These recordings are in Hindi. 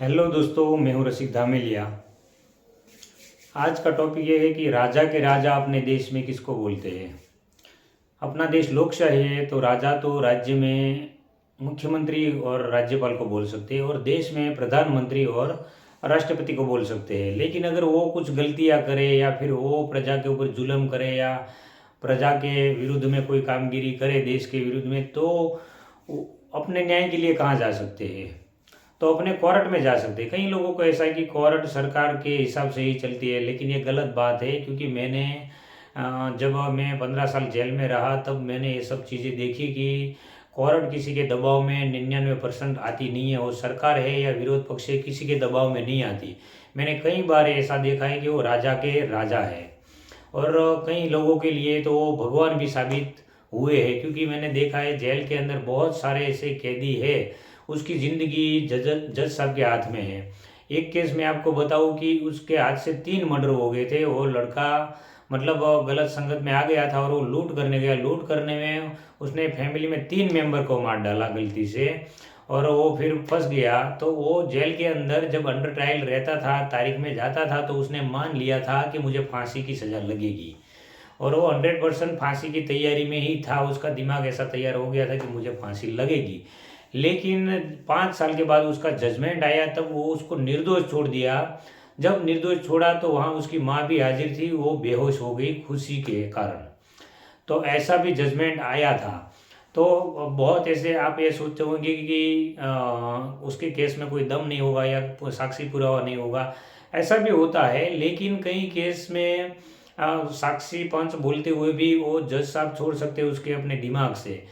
हेलो दोस्तों, मैं हूं रसिक धामेलिया। आज का टॉपिक ये है कि राजा के राजा अपने देश में किसको बोलते हैं। अपना देश लोकशाही है तो राजा तो राज्य में मुख्यमंत्री और राज्यपाल को बोल सकते हैं और देश में प्रधानमंत्री और राष्ट्रपति को बोल सकते हैं। लेकिन अगर वो कुछ गलतियां करे या फिर वो प्रजा के ऊपर जुल्म करे या प्रजा के विरुद्ध में कोई कामगिरी करे देश के विरुद्ध में, तो अपने न्याय के लिए कहाँ जा सकते हैं। तो अपने कोर्ट में जा सकते हैं। कई लोगों को ऐसा है कि कोर्ट सरकार के हिसाब से ही चलती है, लेकिन ये गलत बात है। क्योंकि मैंने जब मैं 15 साल जेल में रहा तब मैंने ये सब चीज़ें देखी कि कोर्ट किसी के दबाव में 99% आती नहीं है और सरकार है या विरोध पक्ष है किसी के दबाव में नहीं आती। मैंने कई बार ऐसा देखा है कि वो राजा के राजा है और कई लोगों के लिए तो वो भगवान भी साबित हुए हैं। क्योंकि मैंने देखा है जेल के अंदर बहुत सारे ऐसे कैदी है, उसकी ज़िंदगी जज साहब के हाथ में है। एक केस में आपको बताऊं कि उसके हाथ से 3 मर्डर हो गए थे। वो लड़का मतलब गलत संगत में आ गया था और वो लूट करने गया। लूट करने में उसने फैमिली में 3 मेंबर को मार डाला गलती से और वो फिर फंस गया। तो वो जेल के अंदर जब अंडर ट्रायल रहता था, तारीख में जाता था, तो उसने मान लिया था कि मुझे फांसी की सज़ा लगेगी और वो 100% फांसी की तैयारी में ही था। उसका दिमाग ऐसा तैयार हो गया था कि मुझे फांसी लगेगी। लेकिन 5 साल के बाद उसका जजमेंट आया, तब वो उसको निर्दोष छोड़ दिया। जब निर्दोष छोड़ा तो वहाँ उसकी माँ भी हाजिर थी, वो बेहोश हो गई खुशी के कारण। तो ऐसा भी जजमेंट आया था। तो बहुत ऐसे आप ये सोचते होंगे कि उसके केस में कोई दम नहीं होगा या साक्षी पुरावा नहीं होगा। ऐसा भी होता है, लेकिन कई केस में साक्षी पंच बोलते हुए भी वो जज साहब छोड़ सकते हैं उसके अपने दिमाग से।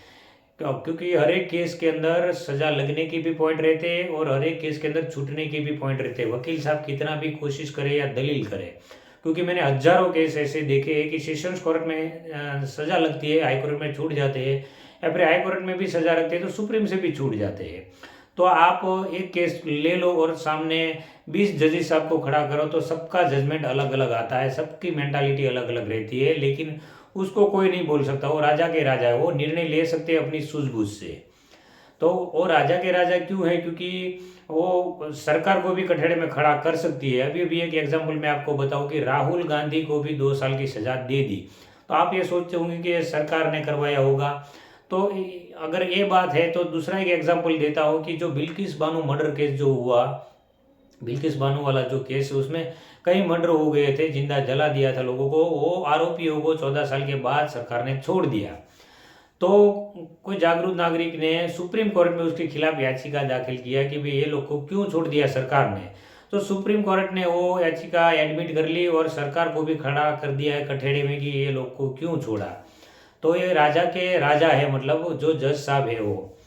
क्योंकि हर एक केस के अंदर सजा लगने के भी पॉइंट रहते हैं और हर एक केस के अंदर छूटने के भी पॉइंट रहते हैं। वकील साहब कितना भी कोशिश करे या दलील करे, क्योंकि मैंने हजारों केस ऐसे देखे हैं कि सेशंस कोर्ट में सजा लगती है, हाई कोर्ट में छूट जाते हैं, या फिर हाई कोर्ट में भी सजा लगती है तो सुप्रीम से भी छूट जाते हैं। तो आप एक केस ले लो और सामने 20 जजेस साहब को खड़ा करो तो सबका जजमेंट अलग अलग आता है, सबकी मेंटालिटी अलग अलग रहती है। लेकिन उसको कोई नहीं बोल सकता, वो राजा के राजा है, वो निर्णय ले सकते हैं अपनी सूझबूझ से। तो वो राजा के राजा क्यों है? क्योंकि वो सरकार को भी कठघरे में खड़ा कर सकती है। अभी भी एक एग्जाम्पल मैं आपको बताऊं कि राहुल गांधी को भी 2 साल की सजा दे दी। तो आप ये सोचते होंगे कि ये सरकार ने करवाया होगा। तो अगर ये बात है तो दूसरा एक एग्जाम्पल देता हूँ कि जो बिल्किस बानो मर्डर केस जो हुआ, बिल्किस बानो वाला जो केस है उसमें कई मर्डर हो गए थे, जिंदा जला दिया था लोगों को। वो आरोपियों को 14 साल के बाद सरकार ने छोड़ दिया। तो कोई जागरूक नागरिक ने सुप्रीम कोर्ट में उसके खिलाफ याचिका दाखिल किया कि भाई ये लोग को क्यों छोड़ दिया सरकार ने। तो सुप्रीम कोर्ट ने वो याचिका एडमिट कर ली और सरकार को भी खड़ा कर दिया है कठेड़े में कि ये लोग को क्यों छोड़ा। तो ये राजा के राजा है, मतलब जो जज साहब है वो।